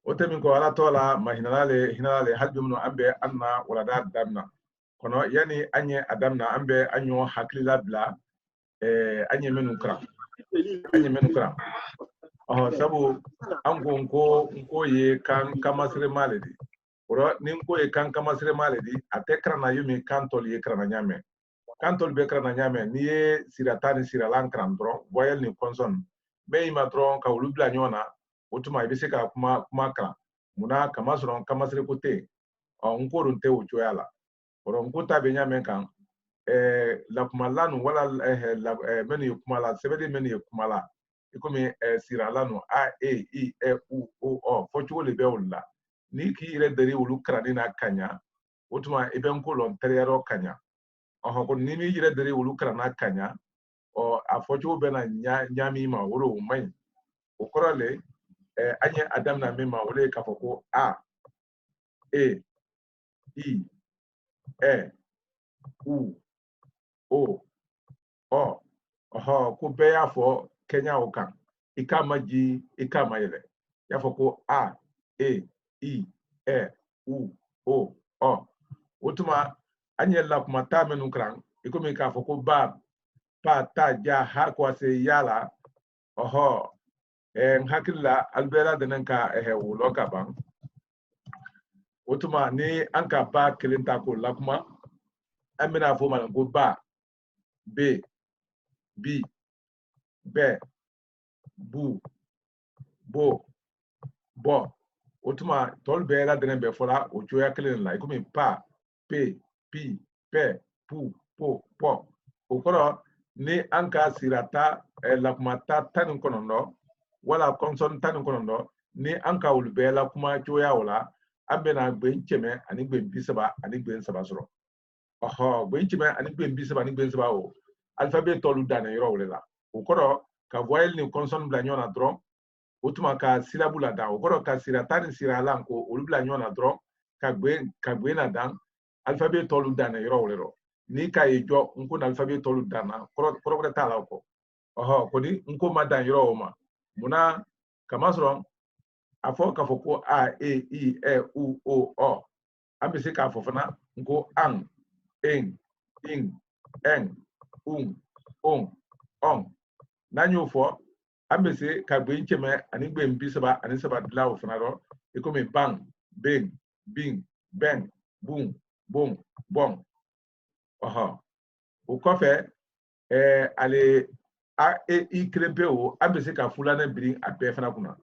otemin ko ala tola ma hinalale halbe mun ambe anna wala da damna kono yani anye adamna ambe anyo haklila bla anye menu kra sabu ango nko ye kan kamasre maledi oro nin ko ye kan kamasre maledi atekra na yumi kantol ye krana nyame kantol be krana nyame ni ye siratani siralan krandro voyel ni consonne be imatron ka ulubla nyona otuma ibise ka kuma kra muna kamasron kamasre kote nko runte uchoyala oro nko tabe nyame kan la kumalanu wala menu kumala sebede menu kumala ikomi siralanu a e i e u o fochugo le bewla ni ki ire deri ulu kradina kanya otuma iben ko lon teriero kanya ko ni mi ire deri ulu krana kanya o afochugo bena nyami ma woro mai o korale anye adam na mema wole kafoko a e i e u o ko be ya fo Kenya okan ikama ji ikama yele ya fo ko a e i e u o otuma anye la kuma ta menu kran ikomi ka fo ko ba pa ta ja ha ko se yala hakilla albera denen ka wulo ka ban otuma ni anka ba kilinta ko la kuma amina fo man ko ba be bi be bu bo bo otuma tol be la denen be fola o joya kelen la ikomi pa pe pi pe pu po po okoro ni anka sirata la kuma ta tanin konondo wala consonne tanin konondo ni anka ul be la kuma joya wala ambena gbe cheme ani gbe bisaba ani gbe saba soro gbe cheme ani gbe bisaba ani gbe saba o alphabet tolu dana yoro wala okoro ka voyelle ni consonne bla nyona dron otuma ka syllabe la da okoro ka sirata ni sirala ko ul bla nyona dron ka gbe na dan alphabet tolu dana yoro wala ni ka yejo nko na alphabet tolu dana koro tala ko kodi nko madan yoro ma muna kamasron afo ka foko a e i e u o ambisi ka fofana nko an en in en on nanyo fo ambisi ka gbe ncheme ani gbe mbisaba ani saba dlawo fana ro ikomi bang bing bing bang boom boom bong o kɔfɛ ale a e i krepe o ambisi ka fulana biri a bɛɛ fana kunna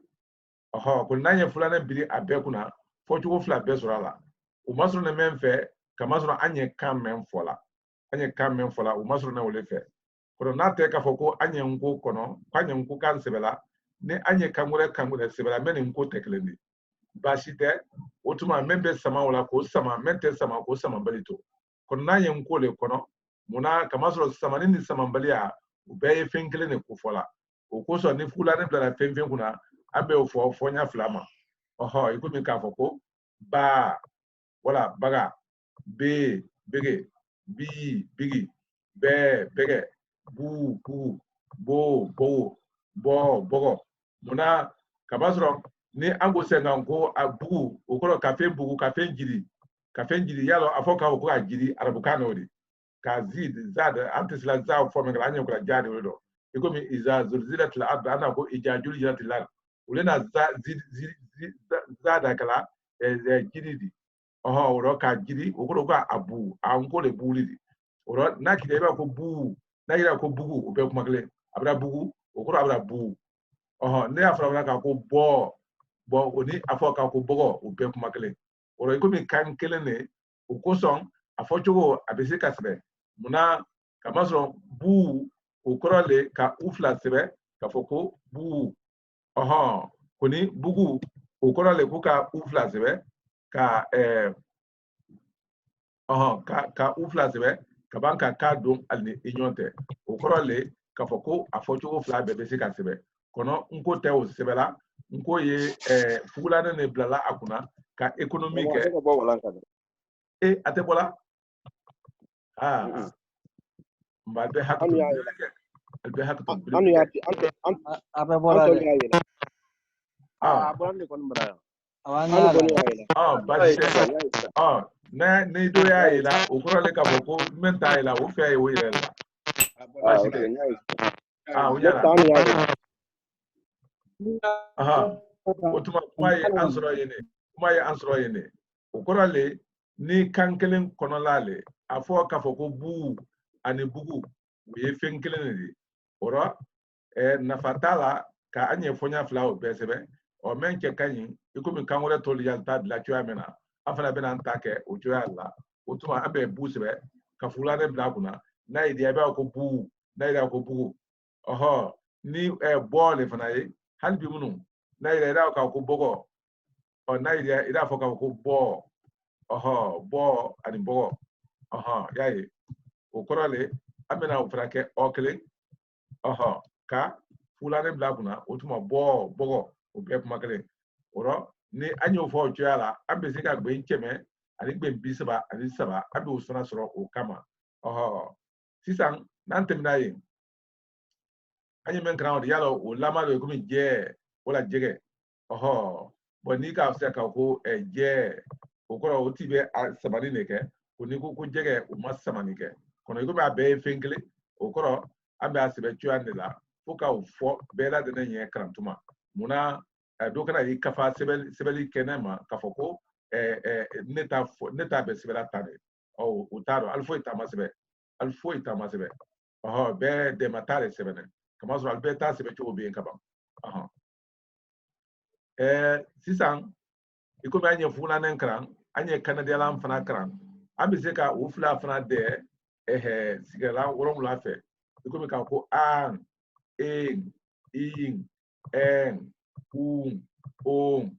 ko n'an ye fulana biri a bɛɛ kunna fɔcogo fila bɛɛ sɔrɔ a la o ma sɔrɔ ne mɛn fɛ kama sɔrɔ an ye kan mɛn fɔ la o ma sɔrɔ ne wele fɛ kɔrɔ n'a tɛ k'a fɔ ko an ye nko kɔnɔ k'an ye nko kan sɛbɛla ni an ye kan wɛrɛ sɛbɛla mɛ nin nko tɛ kelen de baasi tɛ o tuma mɛn bɛ sama o la k'o sama mɛn tɛ sama k'o sama bali to kɔnɔ n'a ye nko le kɔnɔ muna kama sɔrɔ samani ni samabaliya u bɛɛ ye fɛn kelen de ko fɔla o kosɔn ni fulani bilara fɛn kunna an bɛ o fɔ fɔnya fila ma i komi k'a fɔ ko ba wala baga be bege bi bigi bɛɛ bɛgɛ bu bugu bo bogo bɔ bɔgɔ muna kama sɔrɔ ni an ko sɛnkan ko a bugu o kɔrɔ ka fɛn bugu ka fɛn jiri yalɔ a fɔ k'a fɔ ko ka jiri arabukan n'o de ka zid zad antisla za forme kala anya kula jadi wedo ikomi iza zulzilat al ard ana ko ijajul jirat al ard ulena za zid zada kala jiridi oro ka jiri okoro ka abu anko le bulidi oro nakide ba ko bu nakide ko bugu obe kuma kale abra bugu okoro abra bu ne afra ka ko bo oni afo ka ko bogo obe kuma kale oro ikomi kan kele ne okoson afochogo abese kasbe muna kama sɔrɔ bu o kɔrɔ le ka u fila sɛbɛ ka fɔ ko bu ko ni bugu o kɔrɔ le ko ka u fila sɛbɛ ka ka u fila sɛbɛ ka ban ka don ali ni i ɲɔgɔn tɛ o kɔrɔ le ka fɔ ko a fɔcogo fila bɛɛ bɛ se ka sɛbɛ kɔnɔ nko tɛ o sɛbɛla nko ye fugulanin ne bilala a kunna ka ekonomi kɛ a tɛ bɔla mbaa bɛ hakɛ to bɛ hakɛ to anu ya abe bora de bora ne kon bra na ne do ya ila ukura le kaboko menta ila wo fe wo ila la Okay, nice. unyara otuma kuma ye ansoro yene ukura le ni kankelen konolale afo kafoko bu ani bugu ye fenkelen ne oro nafatala ka anye fonya flawo besebe o menke kanyi ikomi kanwore toli yalta la tuya mena afana bena ntake o tuya la otuma abe busebe ka fulane bla kuna na idi abe ko bu na idi ko bu oho ni ball fana yi halbi munu na idi ka ko bogo o na idi ida fo ka ko bo oho bo ani bogo oho yayi o korale amena o frake okle oho ka fulane bla kuna otuma bo bogo o be kuma kale oro ni anyo fo tuala ambe se ka gbe ncheme ani gbe bisaba ani saba abe usona soro o kama oho sisan nantem na yi anyi men crown yalo o lama do ko mi je wala jege oho boni ka se ka ko je o ko o tibe sabani ne ke ko ni ko jege o masamani ke kono ko ba be fenkele o ko ambe asibe tuande la foka ufo bela de nenye krantuma muna do kana yi kafa sebeli kenema kafoko neta be sebela tane o utaro alfo itama sebe oho be de matare sebene kama so albeta sebe cho be nkaba aha sisan iko be anye funa nen kran anye kanade la mfana kran ambe se ka ufla fana de sigala worom la fe iko me ka ko an ing, ing, en, on,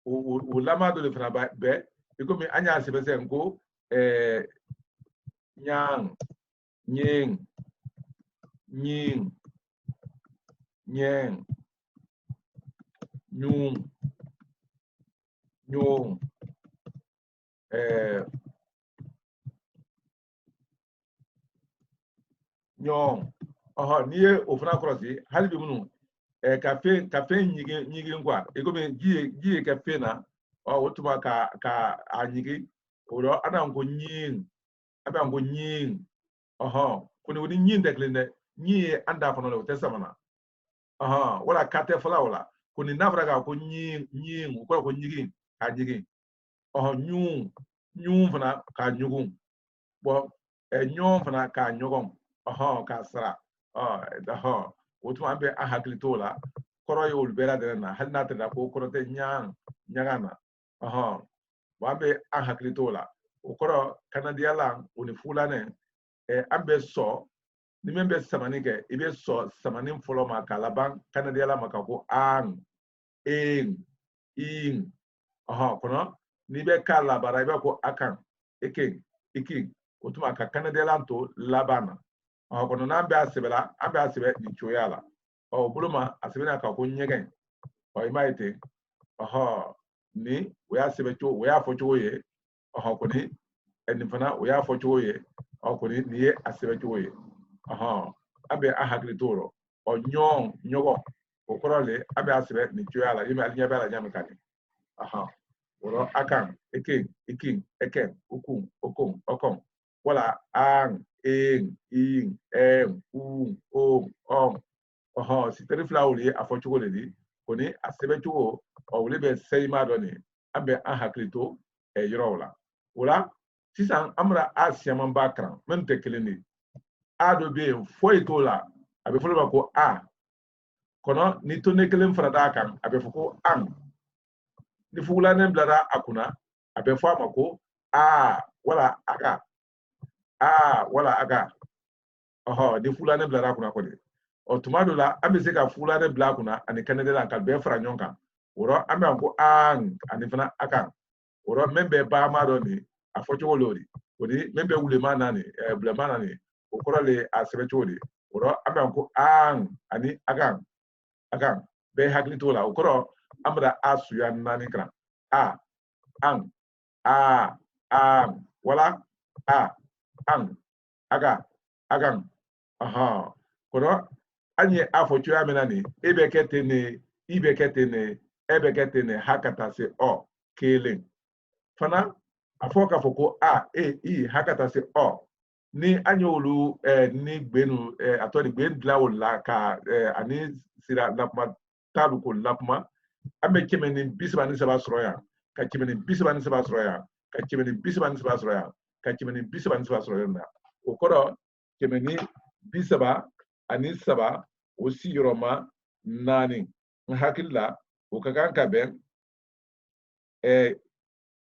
o lama do le fana be iko mi anya se be se ngo nyang, nying, nying, nyeng, nyung, nyung, nyong niye o fana crossy halbi munu cafe nyigi ngwa ego me gie cafe na wotuma ka anyigi oro ana ngo nyin aba ngo nyin kuni woni nyin de klende nyi anda fono le tesamana wala kate fala wala kuni nafra ga ko nyin ko nyigi ka nyigi nyung fana ka nyugun bo nyong fana ka nyugon ka sara wotuma be a haklito la koro yo bela de na hal na tada ko koro te nyagana wa be a haklito la o koro kanadia la oni fulane ambe so ni membe samani ke ibe so samani folo ma kala ban kanadia la makako an in kono ni be kala bara ibe ko akan iki wotuma ka kanadia la to labana kono na ambe asebe ni choyala buluma asibina ka ko nyegen imaite ni we asebe cho we afocho ye ko ni eni fana we afocho ye ko ni ni asebe cho ye abe ahagri toro nyogo ko korole abe asebe ni choyala yime alinya bala nyame kani woro akan ikin eken ukun okom wala an in si teri fila wuli a fɔ cogo de di ko ni a sɛbɛn cogo wuli bɛ sɛyima dɔ ni an bɛ an hakili to yɔrɔw la o la sisan an bɛna a siyaman ba karan minnu tɛ kelen de a dɔ bɛ yen foyi t'o la a bɛ fɔlɔ ma ko a kɔnɔ ni to ne kelen fara d'a kan a bɛ fɔ ko an ni fugulanen bilara a kunna a bɛ fɔ a ma ko a wala aga ni fugulanen bilara a kunna kɔni tuma dɔ la an bɛ se ka fugulanen bila a kunna ani kɛnɛdɛlan ka bɛɛ fara ɲɔgɔn kan o rɔ an bɛ ko an ani fana a kan o rɔ min bɛ baama dɔ nin a fɔ cogo lo de o ni min bɛ wulema na nin bilema na nin o kɔrɔ le a sɛbɛn cogo de o rɔ an bɛ ko an ani a kan bɛɛ hakili t'o la o kɔrɔ an bɛ a suya naani kan a an wala a an a kan kɔrɔ an ye a fɔ cogoya min na nin e bɛ kɛ ten ne i bɛ kɛ ten ne ebe ketene hakata se o kelen fana afoka foko a e i hakata se o ni anyolu ni gbenu atoni gben glawo la ka ani sira lakma tabu ko lakma ambe kemeni bisbani saba sroya ka kemeni bisbani saba sroya ka kemeni bisbani saba sroya ka kemeni bisbani saba sroya na okoro kemeni bisaba ani saba osi yoroma nani hakilla okakan ka ben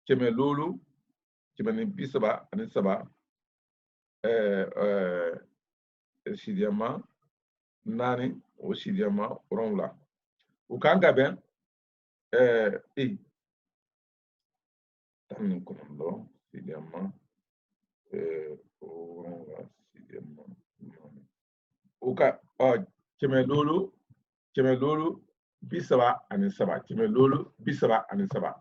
kemelulu kemeni bisaba ani saba sidiama nani o sidiama ronla ukanga ben tan kondo sidiama ronla sidiama uka kemelulu bisaba ani saba kemelulu bisaba ani saba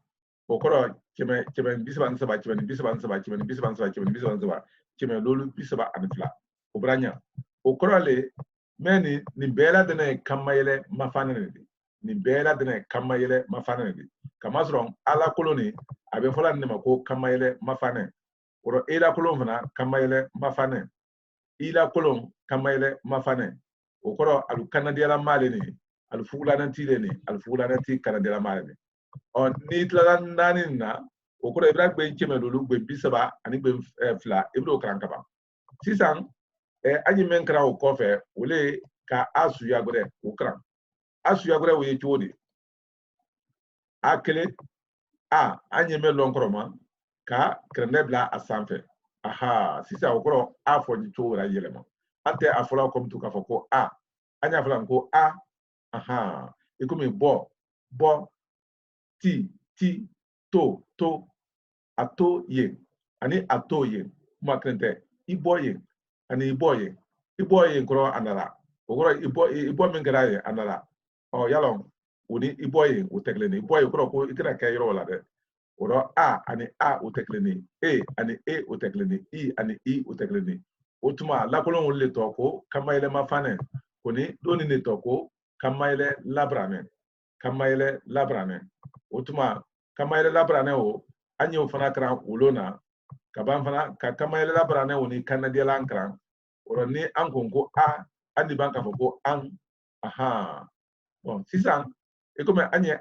okoro keme bisaba ani saba keme bisaba ani saba keme bisaba ani saba keme bisaba ani saba kemelulu bisaba ani fila obranya okoro le meni ni bela dene kamayele mafane ni bela dene kamayele mafane kamasron ala koloni abe fola ne mako kamayele mafane oro ila kolon fana kamayele mafane ila kolon kamayele mafane okoro alu kanadiala maleni alu fugulana tile ni alu fugulana ti kanadiala maleni on ni tla nani na okoro ibra gbe kemelulu gbe bisaba ani gbe fla ibro krankaba sisan anyi men kra o kofe wole ka asu yagore ukran asu yagore wo yechodi akele anyi men lonkroma ka krenebla asanfe aha sisa okoro afo ji to ra yelema ante afola kom tu ka foko anya fola ko aha ikumi bo ti to ato ye ani ato ye makrente iboye ani iboye nkoro anala ogoro ibo mengara ye anala yalon uni iboye utekleni iboye koro ko ikira kay ro la de oro ani utekleni ani utekleni i ani i utekleni otuma la kolon wolle to ko kamayele mafane koni doni ne to ko kamayele labrane otuma kamayele labrane o anyo fana kra ulona kaban fana ka kamayele labrane woni kanadiya lankran oro ni an konko andi banka foko an aha bon sisan comme anye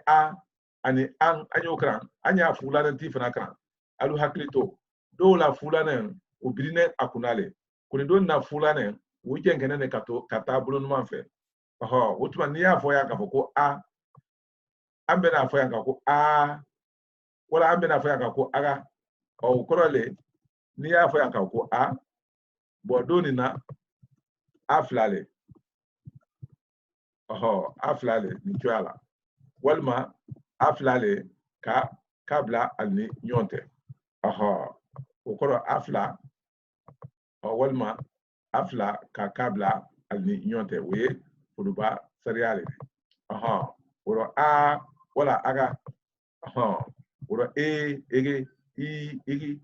ani an anyo kran anya fulana ti fana kran alu haklito do la fulana o birine akunale kuni don na fulana weekend kenene kato kata bulun manfe otuma ni ya fo ya ka foko ambe na fo ya ka ko wala ambe na fo ya ka ko aga o korole ni ya fo ya ka ko bodoni na aflale aflale ni tuala walma aflale ka kabla alni nyonte okoro afla walma afla ka kabla alni nyonte we fuduba seriale oro wala aga oro ege i igi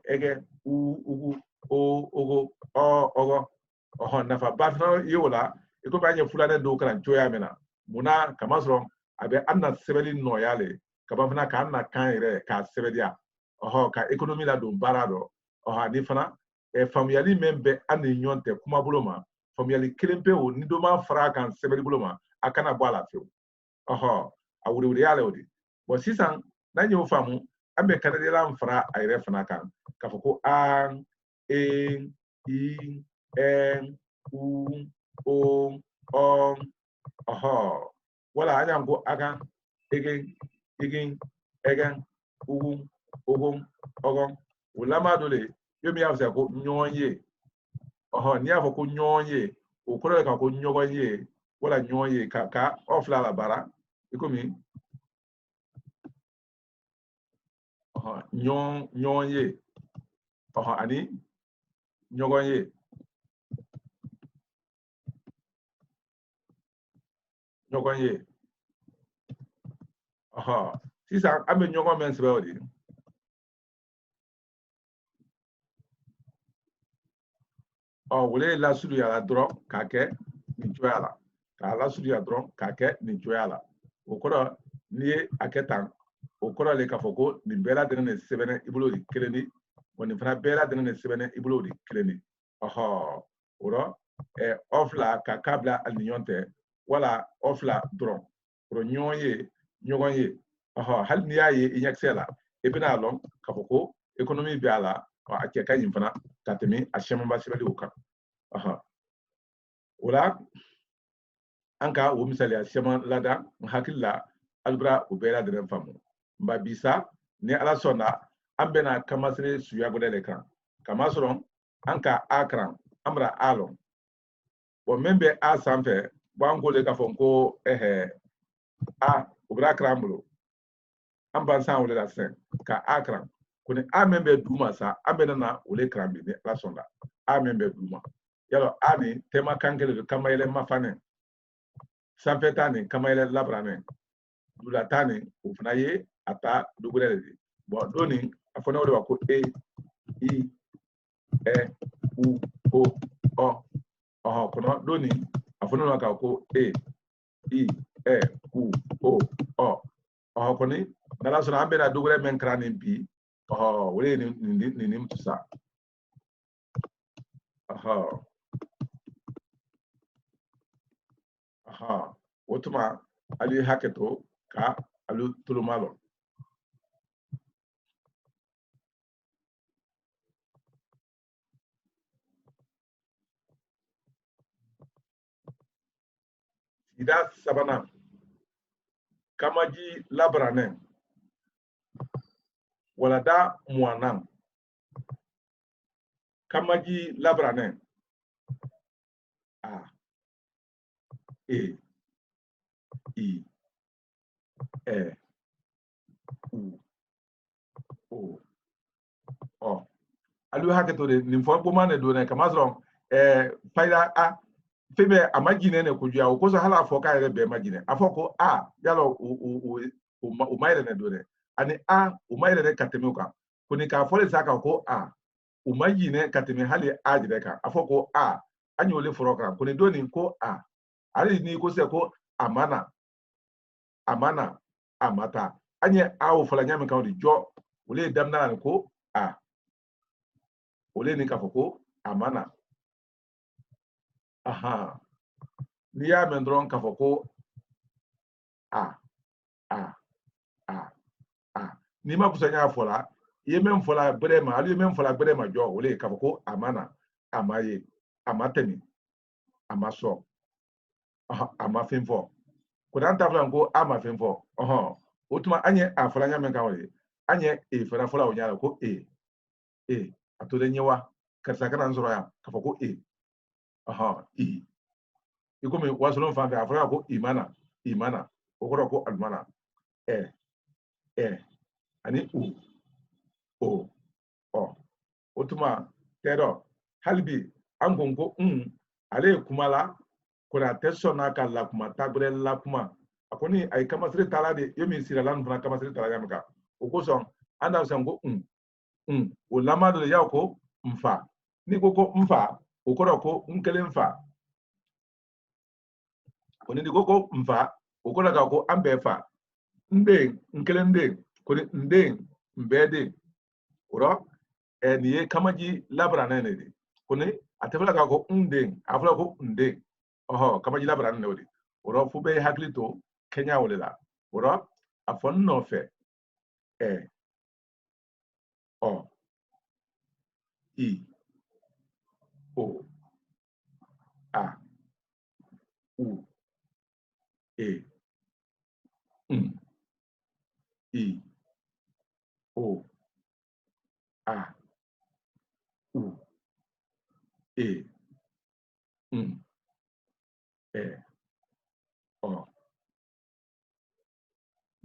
ege ugu ogo ogo nafa batno yola iko banye fulane do kan choya mena muna kamasro abe anna sebeli no yale kabafna ka anna kan ire ka sebedia ka economy la do barado ni fana family membe ani nyonte kuma buloma family kelempe o ni do ma fara kan sebeli buloma akana bwala fe awuri yale odi bo sisan nanyo famu ambe kanadela mfara ayre fana kan kafoko an i en u o wala anyango aga egen egen ugu ogon ulama dole yomi afse ko nyonye ni afo ko nyonye okoro ka ko nyogonye wala nyonye ka ofla la bara ikomi nyonye ani nyogonye sisa ame nyogon men sebe odi wole la sudu ya la dro kake ni joyala ka la sudu ya dro kake ni joyala okoro ni ye a kɛ tan o kɔrɔ le k'a fɔ ko nin bɛɛ lajɛlen de sɛbɛnna i bolo de kelen ni wa nin fana bɛɛ lajɛlen de sɛbɛnna i bolo de kelen ni ɔhɔ o rɔ aw fila ka k'a bila a ni ɲɔgɔn tɛ wala aw fila dɔrɔn o rɔ ɲɔgɔn ye ɔhɔ hali n'i y'a ye i ɲɛkisɛ la i bɛna lɔn k'a fɔ ko économie bɛ a la a cɛ ka ɲi fana ka tɛmɛ a sɛbɛnba sɛbɛnliw kan ɔhɔ o la an ka o misaliya sɛbɛn lada n hakili la alibra o bɛɛ lajɛlen faamu nba bisa ni ala sɔnna an bɛna kamasire suya gɔdɛ de kan kamasɔrɔ an ka a karan an bɛna a lɔn bon min bɛ a sanfɛ bon an ko de k'a fɔ ko a o bɛna karan bolo an b'an san wele la sisan ka a karan ko ni a min bɛ duguma sa an bɛna na o le karan bi ni ala sɔnna a min bɛ duguma yalɔ a ni tema kan kelen don kamayɛlɛ mafanɛ sanfɛ ta ni kamayɛlɛ labaranɛ dula ta ni o fana ye a ta dugurɛ de ye bon don ni a fɔ ne o de ma ko e i ɛ u o ɔ ɔhɔ kɔnɔ don ni a fɔ ne ma ka ko e i ɛ u o ɔ ɔhɔ kɔni n'ala sɔnna an bɛna dugurɛ min kɛra nin bi ɔhɔ o de ye nin sa ɔhɔ o tuma ali ye hakɛ to ka alu toloma lɔ sigida sabanan kamaji labaranɛ walada muwanan kamaji labaranɛ a e i ɛ u o ɔ alu ye hakɛ to de nin fɔ boma de don dɛ kamasɔrɔ fayida a fɛn bɛ a ma jinɛ de kojugu o kosɔn hali a fɔ k'a yɛrɛ bɛɛ ma jinɛ a fɔ ko a yalɔ o ma yɛlɛ don dɛ ani a o ma yɛlɛ ka tɛmɛ o kan ko nin k'a fɔ de sa kan ko a o ma jinɛ ka tɛmɛ hali a yɛrɛ kan a fɔ ko a an y'o le fɔlɔ kan ko nin don nin ko a hali ni ko sɛ ko a ma na a ma taa an ye a o fɔla ɲami kan o de jɔ o le ye daminɛ la ko a o le ni k'a fɔ ko a ma na n'i y'a mɛn dɔrɔn k'a fɔ ko a n'i ma kusa y'a fɔ la i ye min fɔla bɛrɛ ma hali ye min fɔla bɛrɛ ma jɔ o le ye k'a fɔ ko a ma na a ma ye a ma tɛmɛ a ma sɔn a ma fɛn fɔ ko n'an ta fɔla ko a ma fɛn fɔ o tuma an ye a fɔla ɲami kan o ye an ye e fana fɔla o ɲa la ko e a to le ɲɛ wa karisa kana n sɔrɔ yan k'a fɔ ko i komi wasolon fan fɛ a fɔra ko i mana o kɔrɔ ko alimana ani u o ɔ o tuma tɛrɔ hali bi an ko ko ale ye kuma la ko a tɛ sɔn n'a ka lakuma tagbɛrɛ lakuma a kɔni a ye kamasire taala de ye min sirala nin fana kamasire taala ɲami kan o kosɔn an da sɔn ko o lama dɔ de y'a ko n fa n'i ko ko n fa o kɔrɔ ko n kelen fa ko ni ko ko n fa o kɔrɔ ka ko an bɛɛ fa n den n kelen den ko ni n den n bɛɛ den o rɔ nin ye kamaji labaranɛ de ye ko ni a tɛ fɔla k'a ko n den a fɔla ko n den kamaji labaranɛ de o de o rɔ fo bɛɛ hakili to kɛɲɛ o de la o rɔ a fɔ n nɔfɛ ɔ i o a u e i o a u e ɔ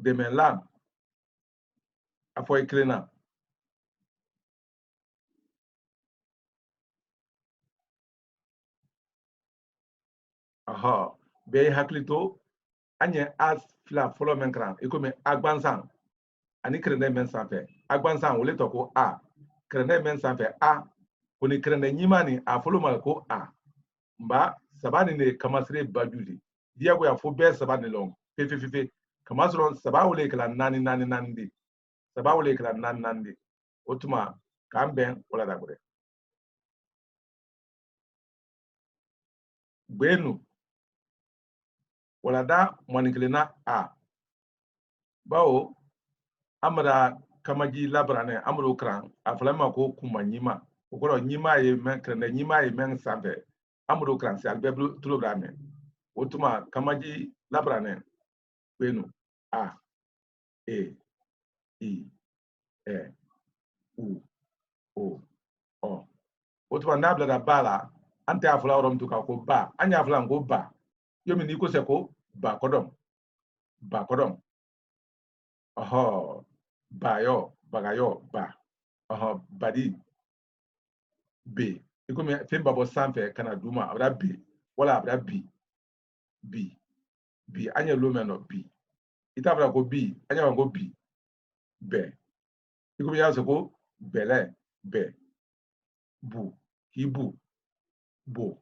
dɛmɛ lan a fɔ i kelen na bɛɛ ye hakili to an ye a fila fɔlɔ min kalan i komi a gbansan ani kɛrɛndɛ min sanfɛ a gbansan o le tɔ ko a kɛrɛndɛ min sanfɛ a ko ni kɛrɛndɛ ɲiman ni a fɔlɔ ma ko a nba saba ni de kamasire baju de diyagoya fo bɛɛ saba ni lɔn pepepepe kamasron sabawule kala nani di sabawule kala nani di otuma kamben wala dagure gbenu wala da monikilina a bawo amara kamaji labrane amro kran aflama ko kuma nyima okoro nyima ye men kran nyima ye men sambe amro kran si albeblu tulobrame otuma kamaji labrane gbenu a e i e u o o otuma nabla da bala ante afla orom tuka ko ba anya afla ngo ba yomi ni ko se ko ba kodom oho bayo bagayo ba oho badi b ikomi femba bo sanfe kana duma abra b wala abra b anya lumeno b itabra ko b anya ko b be ikomi yaso ko bele be bu hibu bo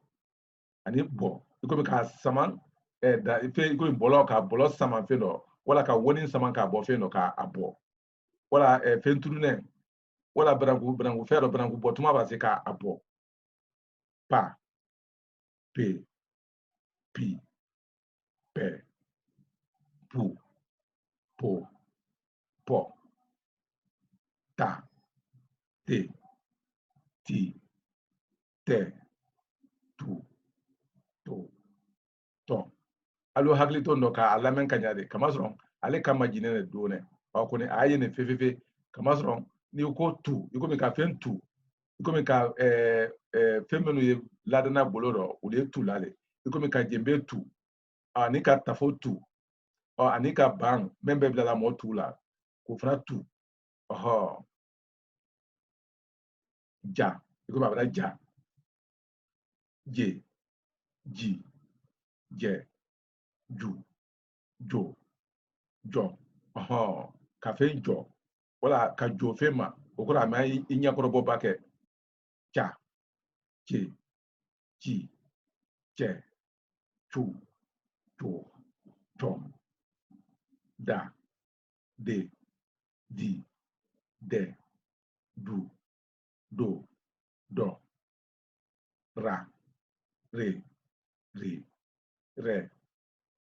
ani bo ikomi ka saman da ife ikomi bolo saman fe no wala ka woni saman ka bo fe no ka abo wala fenturu ne wala brangu fero brangu botuma ba se ka abo pa pe pi pe pu po po ta te ti te tu to to alo haglito no ka alamen kanyade kamasron ale kama jinene done ko ne aye ne fefefe kamasron ni ko tu iko mi ka fen tu iko mi ka femenu ye ladana boloro ule tu lale iko mi ka jembe tu ani ka tafo tu ani ka bang membe bla la mo tu la ko fra tu oho ja iko ba bra ja je ji je ju jo jo oho ka fe jo wala ka jo fe ma okora ma inya korobo bake cha che chi che chu cho cho da de di de du do do ra re re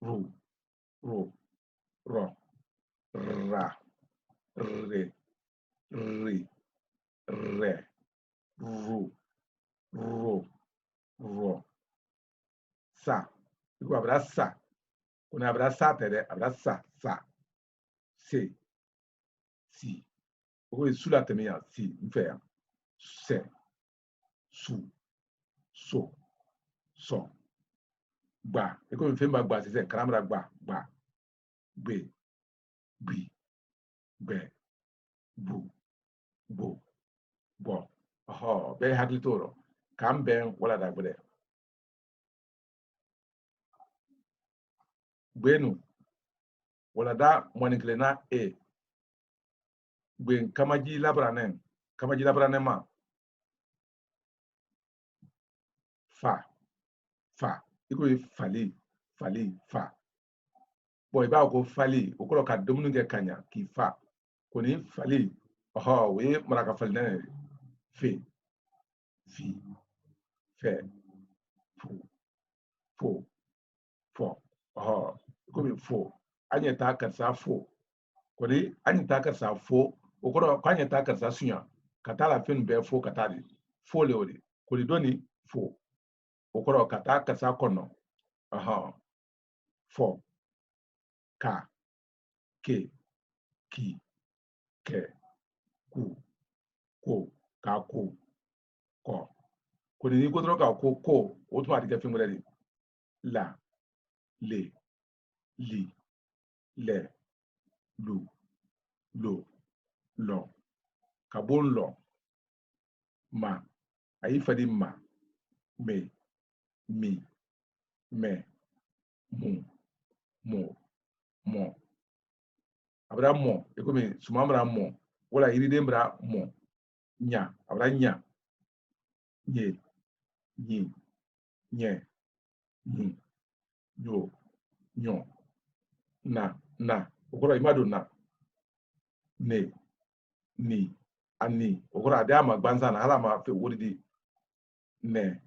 ru ro ra re re ro sa iko abra sa kuna abra sa tere abra sa se si iko sula temia si mfe se su so so gba iko mfe gba se karamra gba gbe gbi gbe bu bo bo oho be haglitoro kam ben wala da gbede gbenu wala da moniklena gben kamaji labrane ma fa iko fali fa boy ba ko fali okoro ka domunu ge kanya ki fa ko ni fali oho we maraka fali ne fe fi fe fu fo oho iko mi fo anya ta ka sa fo ko ni anya ta ka sa fo okoro ka anya ta ka sa sunya katala fen be fo katali fo le odi ko ni doni fo okoro kata ka sa kono aha fo ka ke ki ke ku ko ka ko ko ni ko ka ko automatique fin ngere la le li le lu lo lo ka bon lo ma ayi fadi ma me mi me mo abra mo ekomi sumambra mo wala iride mbra mo nya abra nya nye nyi nye nyi nyo nyo na na okoro imado na ne ni ani okoro ade ama gbanza na hala ma fe wodi ne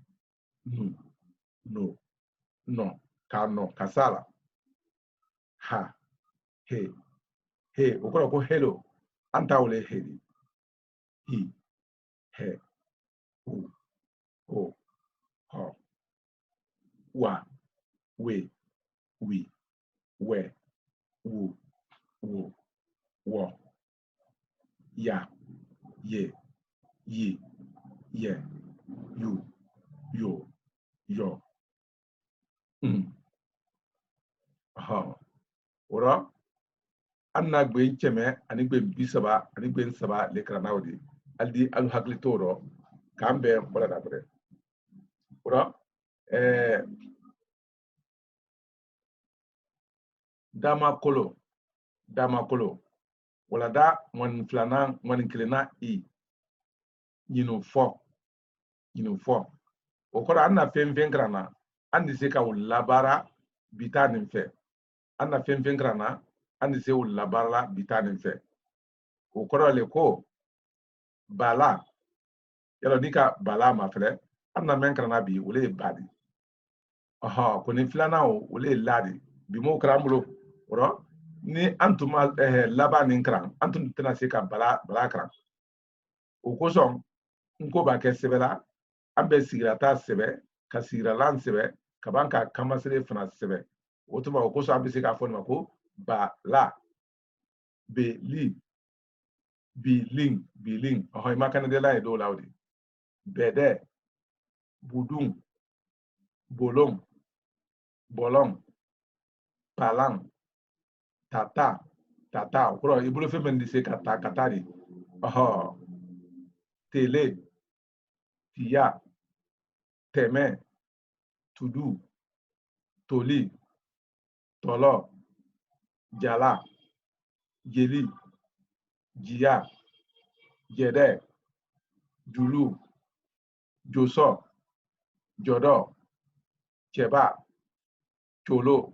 nu no no ka no kasala ha he okoro ko hello anta wole heli hi he hu ho ho wa we we wu wo ya ye yi ye yu yo yo ora anna gbe cheme ani gbe bisaba ani gbe nsaba le kranawdi aldi al hakli toro kambe wala dabre ora dama kolo wala da mon flana mon klena i yinu fo okora anna fen krana andi se ka labara bitanin fe anna fen krana andi se labara bitanin fe okora le ko bala yalo dika bala ma fere anna men krana bi wole badi ko ni flana o wole ladi bi mo krambulo oro ni antuma laba nin kran antum tena se ka bala kran o ko son nko ba ke sebela ambe sigrata sebe ka sigralan sebe ka banka kamasere fana sebe o tuma o ko so ambe se ka fo ma ko bala bilin ima kana de la do laudi bede budung bolong palang tata kuro ibulo fe men dise katari tele tia teme tudu toli tolo jala jeli jia jede julu joso jodo cheba cholo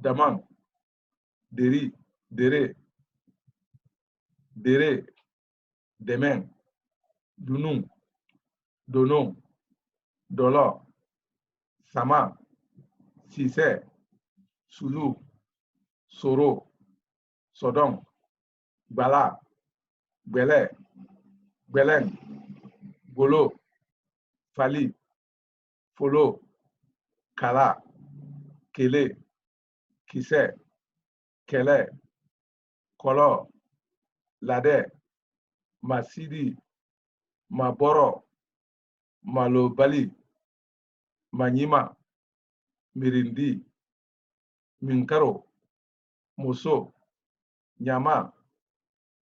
damang dere demen dunung donong dolo sama sise sulu soro sodong gbala gbele gbelen golo fali folo kala kele kise kele kolo lade masidi maboro malobali manyima mirindi minkaro muso nyama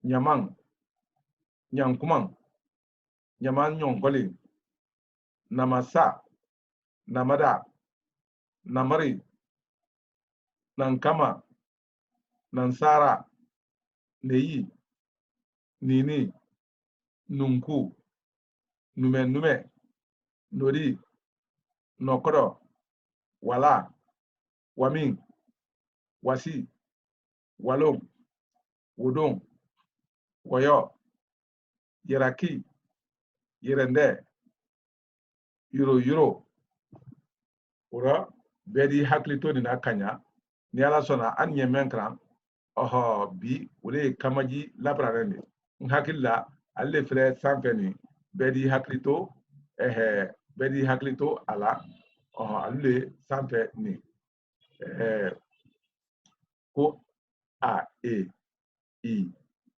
nyamang nyankumang nyaman nyonkoli namasa namada namari nankama nansara neyi nini nunku nume nori nokoro wala wamin wasi walong wudong woyo yeraki yerende yuro ora bedi haklito ni nakanya ni ala sona an yemen kran bi wole kamaji labrarene hakilla alle fere sanfeni bedi haklito ala alle sanfe ni ko a e i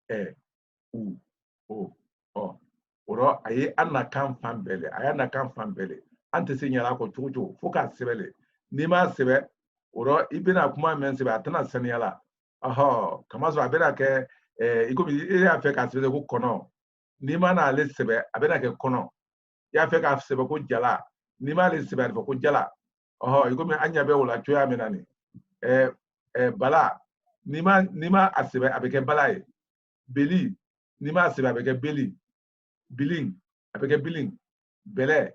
e u o oro aye anna kan fambele ayana kan fambele ante se nyala ko chuchu fuka sebele ni ma sebe oro ibina kuma men sebe atana saniala kama so abena ke ikobi e afe ka sebe ko kono ni ma na le sebe abena ke kono ya fe ka sebe ko jala ni ma le sebe ko jala ikobi anya be wala choya menani bala ni ma asebe abeke balaye beli ni ma asebe abeke beli biling abeke biling bele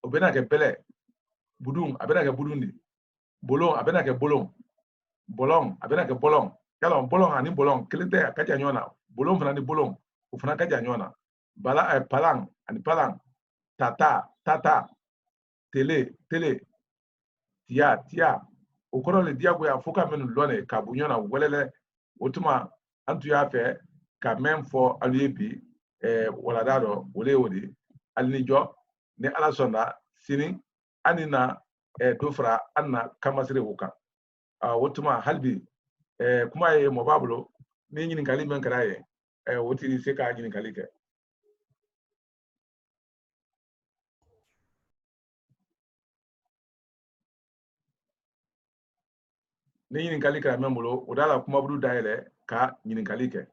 obena ke bele budung abena ke budundi bolong abena ke bolong bolong abena ke bolong yalo bolong ani bolong kelente akaja nyona bolong fana ni bolong ufana kaja nyona bala palang ani palang tata tele tia ukoro le dia goya foka menu lone ka bunyona welele otuma antu ya fe ka men fo aliebi wala dado wole wodi alnijo ne ala sonda sini anina dofra anna kamasire wuka wotuma halbi kuma ye mo bablo ni nyini kali men karaye woti se ka nyini kali ke ni nyini kali kara men bolo odala kuma budu daire ka nyini kali ke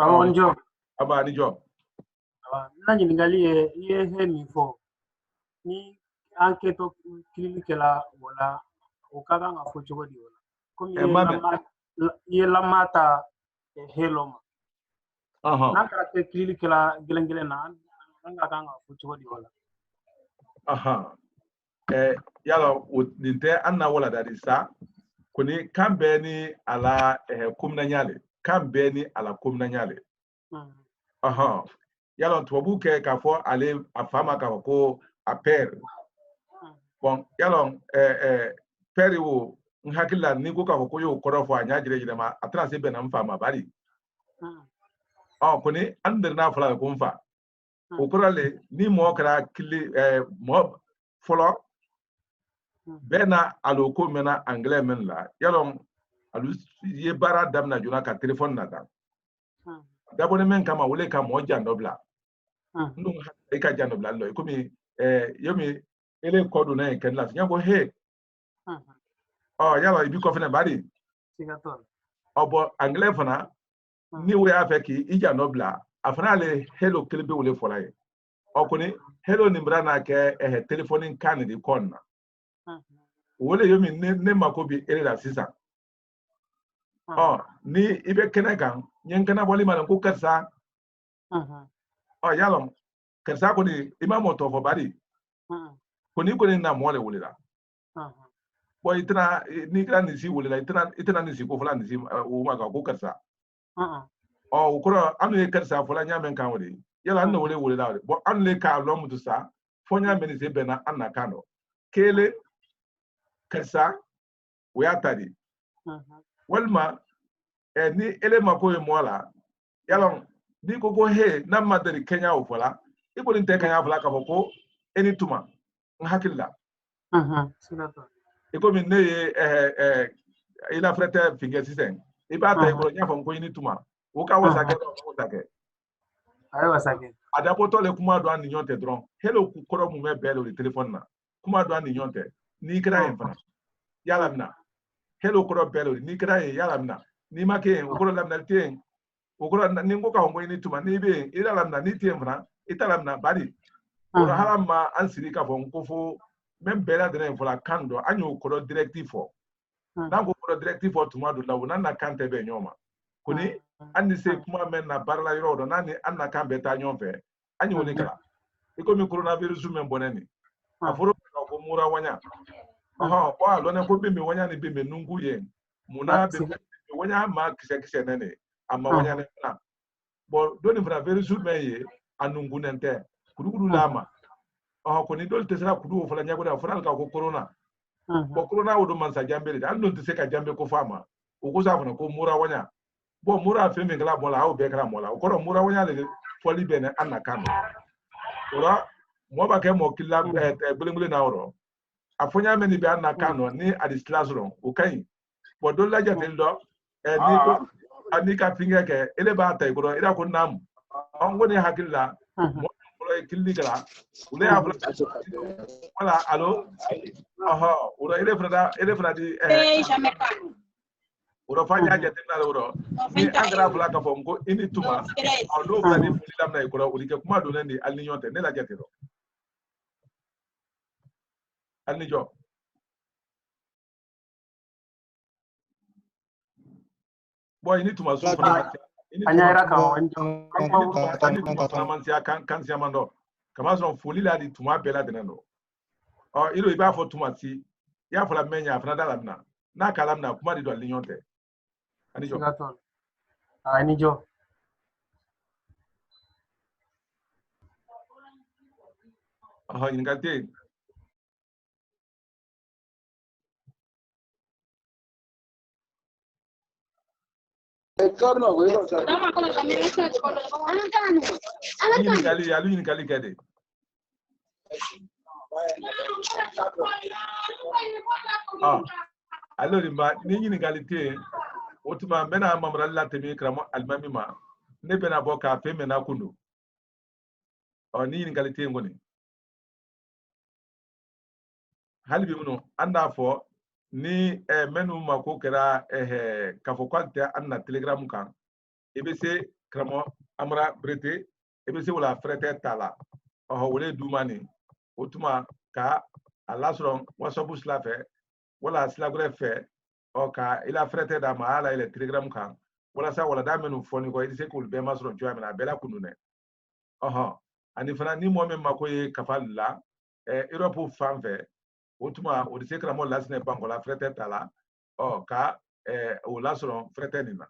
Kawan jo. Aba ni jo. Na ɲininkali ye he min fɔ ni enquête clinique la wala o ka kan ka fɔ cogo di wala komi i ye lama ta helo ma n'a kɛra kɛ clinique la gɛlɛn na an ka kan ka fɔ cogo di wala yala nin tɛ an na wala dadi sa koni kan bɛɛ ni ala komina ɲale kan bɛɛ ni ala komina ɲale yala tubabu kɛ k'a fɔ ale a fa ma k'a fɔ ko a père bon yala père wo n hakili la ni ko k'a fɔ ko y'o kɔrɔ fɔ a ɲa jire ma a tɛna se bɛn na n fa ma bari koni an deri n'a fɔla ko n fa o kɔrɔ le ni mɔgɔ kɛra mɔgɔ fɔlɔ bɛɛ na alo ko mɛna anglais min la yala alu ye baara daminɛ joona ka téléphone nata dabɔni min kama wele ka mɔgɔ jan dɔ bila n dun i ka jan dɔ bila lɔ komi yomi ele kɔ donna yen kɛnɛ la siɲɛ ko he yala i bi kɔfɛ bari bɔn anglais fana ni wo y'a fɛ k'i jan dɔ bila a fana ale hello kelen bɛ wele fɔla ye koni hello nin bɛra n'a kɛ téléphone kan de kɔn na wele yomi ne mako bi ele la sisan ni i bɛ kɛnɛ kan ɲɛ kɛnɛ bɔli ma ko karisa yala karisa koni i ma mɔ tɔfɔ bari koni koni na mɔ le wele la bɔn i tɛna n'i kɛra nin si wele la i tɛna nin si ko fɔla nin si o ma kan ko karisa o kɔrɔ an ye karisa fɔla ɲa mɛn kan o de yala an na wele la bɔn an le k'a lɔn mutu sa fɔ ɲa mɛn nin se bɛnna an na kan dɔ kele karisa o y'a ta di walima ni ele mako ye mɔ la yala ni ko he n'a ma deli kɛɲa o fɔla i kɔni tɛ kɛɲa fɔla k'a fɔ ko e ni tuma n hakili la i komi ne ye i la fɛrɛtɛ finkɛ sisan i b'a ta i kɔrɔ n y'a fɔ ko i ni tuma o ka wasa kɛ a dabɔtɔ le kuma dɔn an ni ɲɔgɔn tɛ dɔrɔn hello kɔrɔ mun bɛ bɛɛ le o de téléphone na kuma dɔn an ni ɲɔgɔn tɛ n'i kɛra yen fana yala mina hello kɔrɔ bɛɛ le n'i kɛra yen yala mina n'i ma kɛ yen o kɔrɔ laminali tɛ yen o kɔrɔ ni n ko k'a fɔ ko i ni tuma n'i bɛ yen i la lamina n'i tɛ yen fana i ta lamina bari o la hali ma an sigi k'a fɔ n ko fo n bɛ bɛɛ ladɛnɛ fɔla kan dɔ an y'o kɔrɔ directif fɔ n'an ko kɔrɔ directif fɔ tuma dɔ la o n'an na kan tɛ bɛn ɲɔgɔn ma koni an ni se kuma mɛn na baara la yɔrɔ dɔ n'an ni an na kan bɛɛ taa ɲɔgɔn fɛ an y'o de kalan i komi coronavirus mɛn bɔnɛ ni a fɔra ko mura waɲa ko a lɔnɛ ko bin bɛ waɲa ni bin bɛ nungu ye munna bɛ waɲa ma kisɛ nɛ ne a ma waɲa ne fana bɔn doni fana virus mɛn ye a nungu nɛ tɛ kurukuru la ma koni dole tɛ se ka kuru o fana ɲɛko dɛ o fana ka ko corona bɔn corona o don mansajan bɛ de hali n'o tɛ se ka janbe ko f'a ma o ko sa fana ko mura waɲa bɔn mura fɛn min kɛra mɔ la aw bɛɛ kɛra mɔ la o kɔrɔ mura waɲa de fɔli bɛ ne an na kan o la mɔgɔ b'a kɛ mɔgɔ kila gbelegbele na yɔrɔ a fɔ ɲa mɛn nin bɛ an na kan dɔ ni a di sila sɔrɔ o ka ɲi bɔn dɔ lajɛ ten dɔ n'i ka finkɛ kɛ ele b'a ta i kɔrɔ i n'a ko naamu n ko ne hakili la mɔgɔ fɔlɔ ye kilili kɛra olu y'a fɔla wala alo o la ele fana di o la f'an y'a jateminɛ la o la ni an kɛra fɔla k'a fɔ n ko i ni tuma n'o fana ni foli daminɛ i kɔrɔ o de kɛ kuma donnen de hali ni ɲɔgɔn tɛ ne lajɛ ten dɔ hali ni jɔ bɔn i ni tuma so fana anyayra ka wani ani tuma fana man siya kan siya man do kama son foli la di tuma bela de no iro iba fo tuma si ya fo la menya fana da lamna na kala na kuma di do lignonte ani jo ani jo ingate Alu kali kade. Alors ni qualité otuma mena mamra la temi kramo almami ma ne bena boka fe mena kundu. Ni qualité ngoni. Halbi muno anda fo ni menu mako kera kafo kwante anna telegram kan ebese kramo amra brete ebese wala frete tala wole dumani otuma ka alasron wasobu slafe wala slagre fe ka ila frete da maala ile telegram kan wala sa wala da menu foni ko edise ko be masron joa mena bela kunune ani fana ni mo men mako ye kafalla europe fanfe otuma odise kramo lasne banko la frete tala ka o lasron frete nina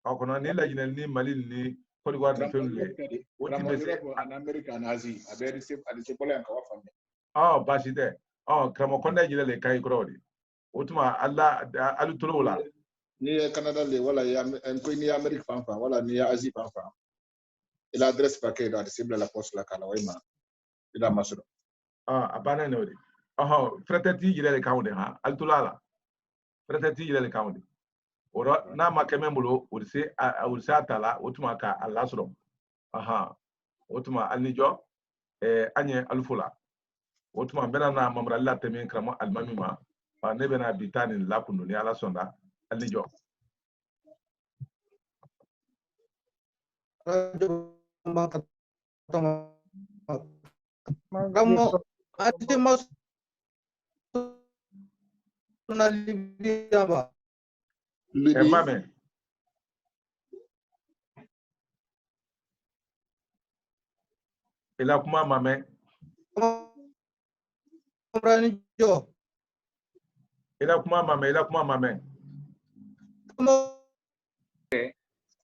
kono ni la jinel ni mali ni ko diwa de femle o ti bese en America en Asie aberi se alise pole en kawa fambe baside kramo konda jile le kay krodi otuma alla alu tolola ni Canada le wala ya en ko ni America fanfa wala ni Asie fanfa il adresse paquet dans cible la poste la kala wayma ida masro abana ne odi fretati jile le kawde ha al tulala fretati jile le kawde oro na makemembulo urse atala otuma ka alasro otuma alnijo anye alfula otuma bena na mamra la temen kramo almami ma ne bena bitani la kundu ni ala sonda alnijo magamo ati mas na libya ba mame ila kuma mame jo ila kuma mame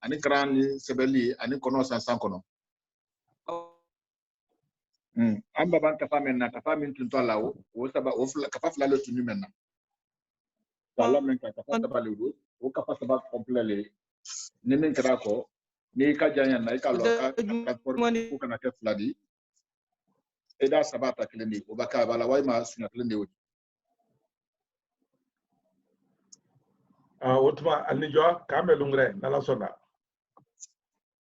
ani kran ni sebeli ani kono san kono amba ban kafa menna kafa min tunto lawo o saba o kafa fla le tunu menna wala men kafa saba le do o kafa saba complète ni men kra ko ni ka janya na ka lo ka transport ko kana ke fla di eda saba ta klendi o baka bala way ma suna klendi o otuma alnijo kambe lungre na la sonda